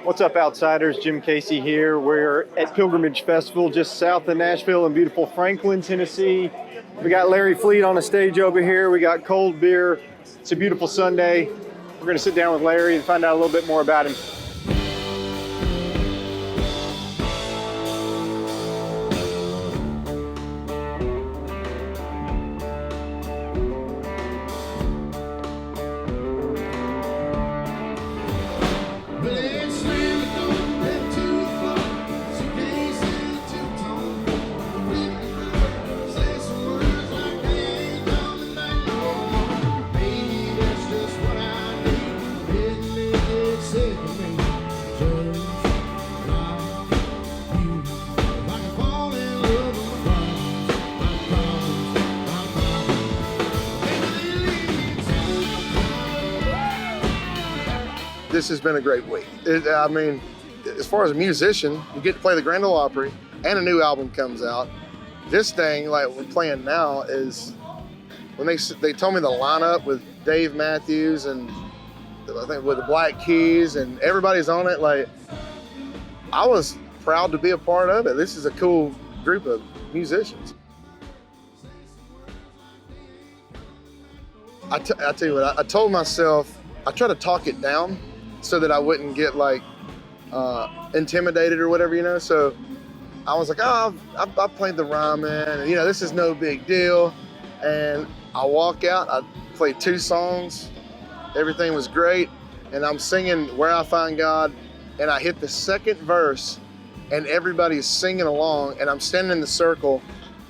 What's up, Outsiders? Jim Casey here. We're at Pilgrimage Festival just south of Nashville in beautiful Franklin, Tennessee. We got Larry Fleet on the stage over here. We got cold beer. It's a beautiful Sunday. We're going to sit down with Larry and find out a little bit more about him. This has been a great week. I mean, as far as a musician, you get to play the Grand Ole Opry and a new album comes out. This thing, like we're playing now, is when they told me the lineup with Dave Matthews and I think with the Black Keys and everybody's on it, like I was proud to be a part of it. This is a cool group of musicians. I tell you what, I told myself, I try to talk it down so that I wouldn't get like intimidated or whatever, you know? So I was like, oh, I played the Ryman, and, you know, this is no big deal. And I walk out, I played 2 songs, everything was great. And I'm singing Where I Find God, and I hit the second verse and everybody's singing along and I'm standing in the circle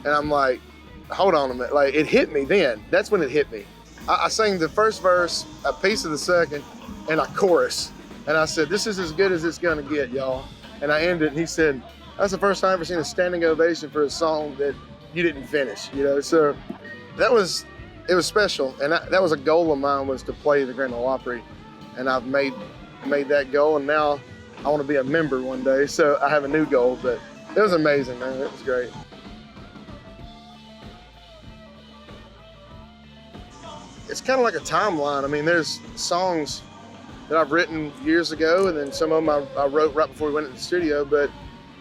and I'm like, hold on a minute. Like it hit me then, that's when it hit me. I sang the first verse, a piece of the second, and a chorus. And I said, this is as good as it's gonna get, y'all. And I ended, and he said, that's the first time I've ever seen a standing ovation for a song that you didn't finish, you know? So it was special. And that was a goal of mine, was to play the Grand Ole Opry. And I've made that goal, and now I wanna be a member one day. So I have a new goal, but it was amazing, man, it was great. It's kind of like a timeline. I mean, there's songs that I've written years ago, and then some of them I wrote right before we went into the studio, but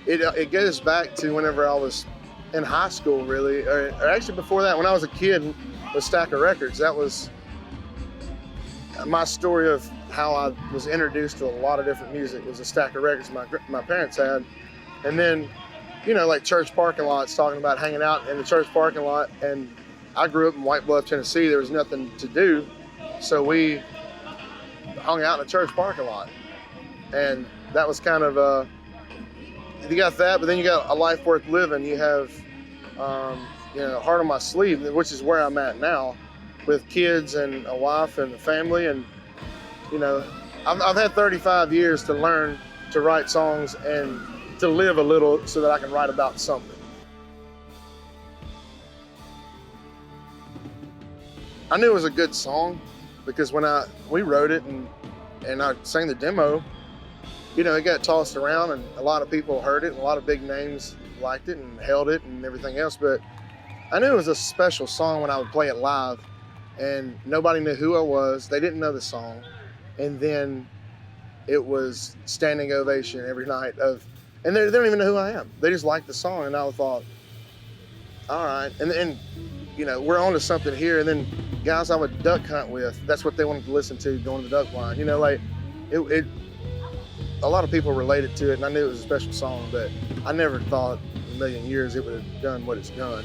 it goes back to whenever I was in high school, really, or actually before that, when I was a kid with Stack of Records. That was my story of how I was introduced to a lot of different music. It was a stack of records my parents had. And then, you know, like church parking lots, talking about hanging out in the church parking lot. And I grew up in White Bluff, Tennessee. There was nothing to do, so we hung out in a church parking lot. And that was kind of, you got that, but then you got a life worth living. You have, you know, heart on my sleeve, which is where I'm at now, with kids and a wife and a family. And, you know, I've had 35 years to learn to write songs and to live a little so that I can write about something. I knew it was a good song because when we wrote it and I sang the demo, you know, it got tossed around and a lot of people heard it and a lot of big names liked it and held it and everything else. But I knew it was a special song when I would play it live, and nobody knew who I was. They didn't know the song. And then it was standing ovation every night and they don't even know who I am. They just liked the song, and I thought, all right. And you know, we're on to something here. And then guys I would duck hunt with, that's what they wanted to listen to going to the duck blind. You know, like it a lot of people related to it, and I knew it was a special song, but I never thought in a million years it would have done what it's done.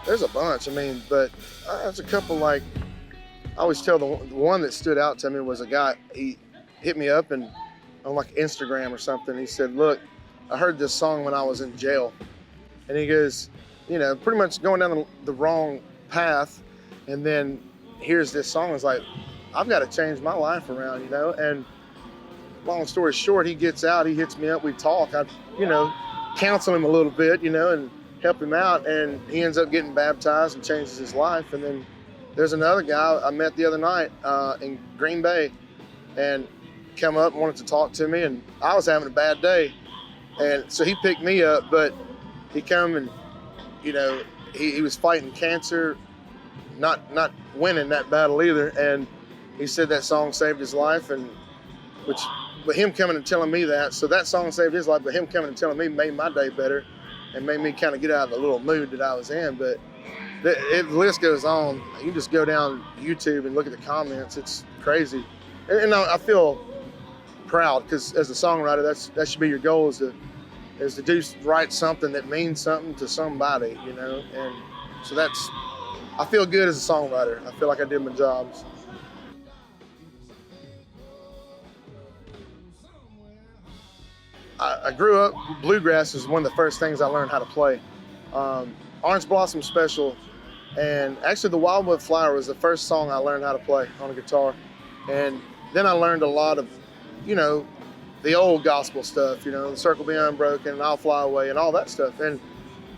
There's a bunch, I mean, but there's a couple. Like, I always tell the one that stood out to me was a guy, he hit me up and on like Instagram or something. He said, look, I heard this song when I was in jail. And he goes, you know, pretty much going down the wrong path. And then here's this song. It's like, I've got to change my life around, you know? And long story short, he gets out, he hits me up, we talk. I, you know, counsel him a little bit, you know, and help him out. And he ends up getting baptized and changes his life. And then there's another guy I met the other night in Green Bay, and come up and wanted to talk to me, and I was having a bad day. And so he picked me up, but he come and, you know, he was fighting cancer not winning that battle either. And he said that song saved his life, and but him coming and telling me that, so that song saved his life, but him coming and telling me made my day better and made me kind of get out of the little mood that I was in. But the list goes on. You just go down YouTube and look at the comments. It's crazy. And I feel proud, because as a songwriter, that should be your goal, is to write something that means something to somebody, you know. And so I feel good as a songwriter. I feel like I did my jobs. I grew up, bluegrass is one of the first things I learned how to play. Orange Blossom Special, and actually the Wildwood Flower was the first song I learned how to play on a guitar. And then I learned a lot of, you know, the old gospel stuff, you know, The Circle Be Unbroken, I'll Fly Away, and all that stuff. And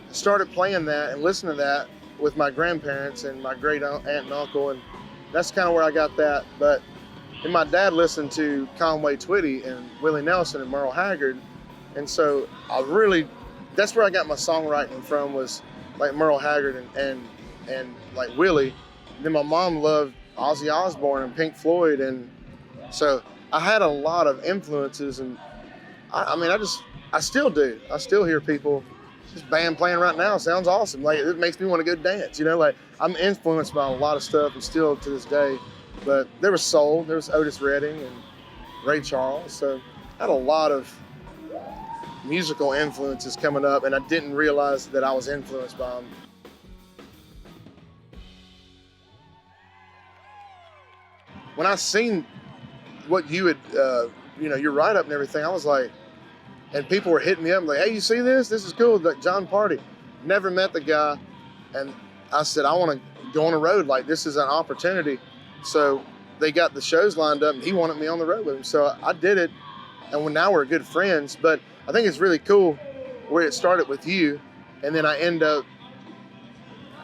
I started playing that and listening to that with my grandparents and my great aunt and uncle, and that's kind of where I got that. But and my dad listened to Conway Twitty and Willie Nelson and Merle Haggard, and so that's where I got my songwriting from, was like Merle Haggard and like Willie. And then my mom loved Ozzy Osbourne and Pink Floyd, and so I had a lot of influences. And I still do. I still hear people, this band playing right now sounds awesome. Like, it makes me want to go dance, you know. Like, I'm influenced by a lot of stuff, and still to this day. But there was soul, there was Otis Redding and Ray Charles. So I had a lot of musical influences coming up, and I didn't realize that I was influenced by them. When I seen what you had, you know, your write-up and everything, I was like, and people were hitting me up like, hey, you see this? This is cool. Like, John Pardee. Never met the guy. And I said, I want to go on a road. Like, this is an opportunity. So they got the shows lined up, and he wanted me on the road with him. So I did it, and now we're good friends. But I think it's really cool where it started with you, and then I end up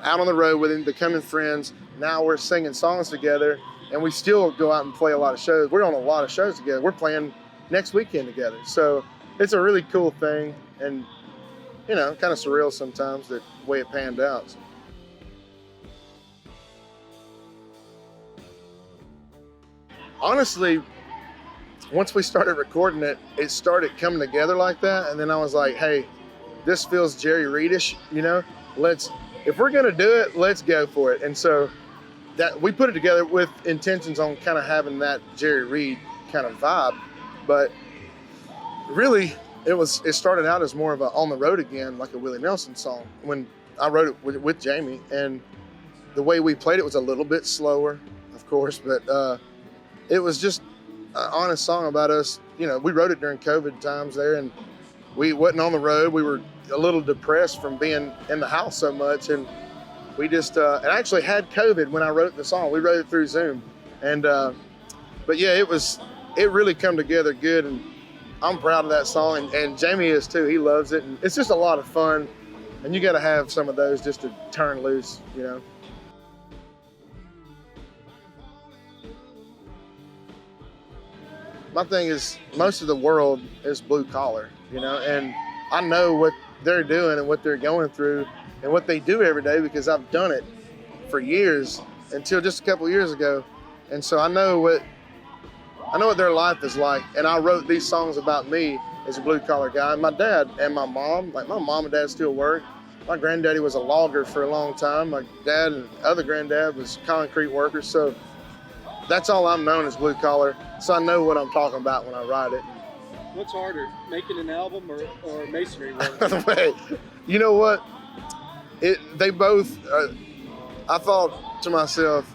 out on the road with him, becoming friends. Now we're singing songs together, and we still go out and play a lot of shows. We're on a lot of shows together. We're playing next weekend together. So it's a really cool thing, and, you know, kind of surreal sometimes the way it panned out. Honestly, once we started recording it, it started coming together like that. And then I was like, hey, this feels Jerry Reed-ish, you know? If we're gonna do it, let's go for it. And so that we put it together with intentions on kind of having that Jerry Reed kind of vibe. But really, it started out as more of a On the Road Again, like a Willie Nelson song, when I wrote it with Jamey. And the way we played it was a little bit slower, of course, but it was just an honest song about us. You know, we wrote it during COVID times there, and we wasn't on the road. We were a little depressed from being in the house so much, and we just and I actually had COVID when I wrote the song. We wrote it through Zoom, and but yeah, it really come together good, and I'm proud of that song, and Jamey is too. He loves it, and it's just a lot of fun, and you got to have some of those just to turn loose, you know. My thing is, most of the world is blue collar, you know, and I know what they're doing and what they're going through and what they do every day, because I've done it for years until just a couple of years ago. And so I know what their life is like. And I wrote these songs about me as a blue collar guy. And my dad and my mom, like my mom and dad still work. My granddaddy was a logger for a long time. My dad and other granddad was concrete workers. So that's all I'm known as blue collar. So I know what I'm talking about when I write it. What's harder, making an album or masonry work? Wait, you know what? They both, I thought to myself,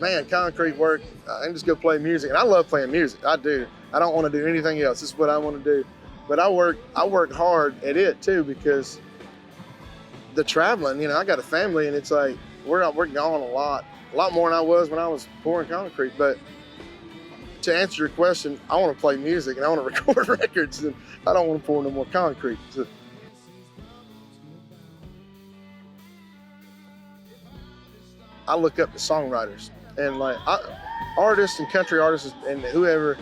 man, concrete work, I can just go play music. And I love playing music, I do. I don't want to do anything else. This is what I want to do. But I work hard at it too, because the traveling, you know, I got a family, and it's like, we're gone a lot more than I was when I was pouring concrete. But to answer your question, I want to play music and I want to record records, and I don't want to pour no more concrete. So, I look up to songwriters, and like artists and country artists and whoever.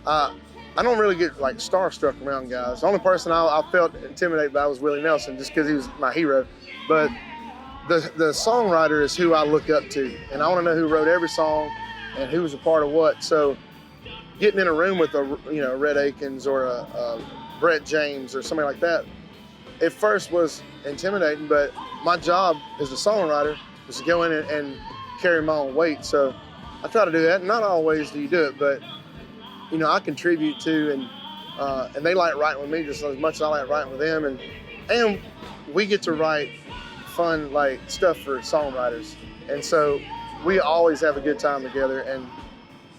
I don't really get like starstruck around guys. The only person I felt intimidated by was Willie Nelson, just because he was my hero. But the songwriter is who I look up to, and I want to know who wrote every song and who was a part of what. So getting in a room with a Red Akins or a Brett James or somebody like that, at first was intimidating, but my job as a songwriter is to go in and carry my own weight. So I try to do that. Not always do you do it, but I contribute to, and they like writing with me just as much as I like writing with them, and we get to write fun like stuff for songwriters, and so we always have a good time together.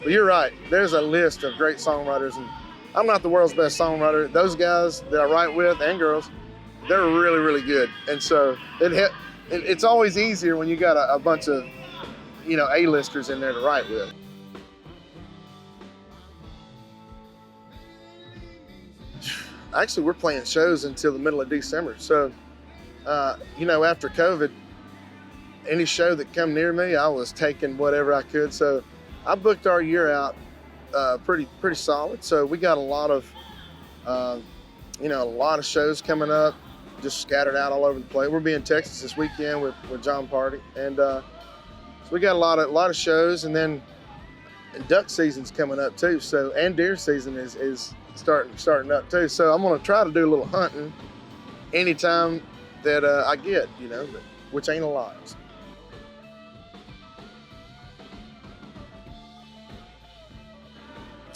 But you're right, there's a list of great songwriters, and I'm not the world's best songwriter. Those guys that I write with, and girls, they're really, really good. And so it's always easier when you got a bunch of A-listers in there to write with. Actually, we're playing shows until the middle of December. So, after COVID, any show that come near me, I was taking whatever I could. So I booked our year out pretty solid. So we got a lot of shows coming up, just scattered out all over the place. We'll be in Texas this weekend with John Party, and so we got a lot of shows, and then duck season's coming up too. So, and deer season is starting up too. So I'm gonna try to do a little hunting anytime that I get, which ain't a lot.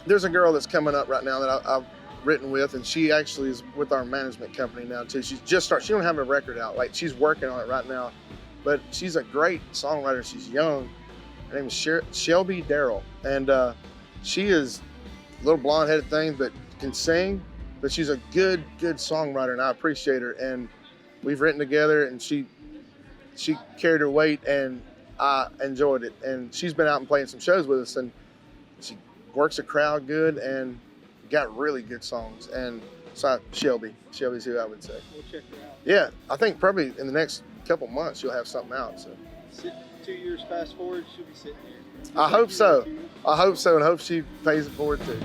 There's a girl that's coming up right now that I've written with, and she actually is with our management company now too. She's just started. She don't have a record out. Like, she's working on it right now, but she's a great songwriter. She's young. Her name is Shelby Darrell, and she is a little blonde-headed thing, but can sing. But she's a good songwriter, and I appreciate her. And we've written together, and she carried her weight, and I enjoyed it. And she's been out and playing some shows with us, and she works a crowd good and got really good songs. And so Shelby's who I would say. We'll check her out. Yeah, I think probably in the next couple months you'll have something out. So 2 years fast forward, she'll be sitting here. I hope so. I hope so, and hope she pays it forward too.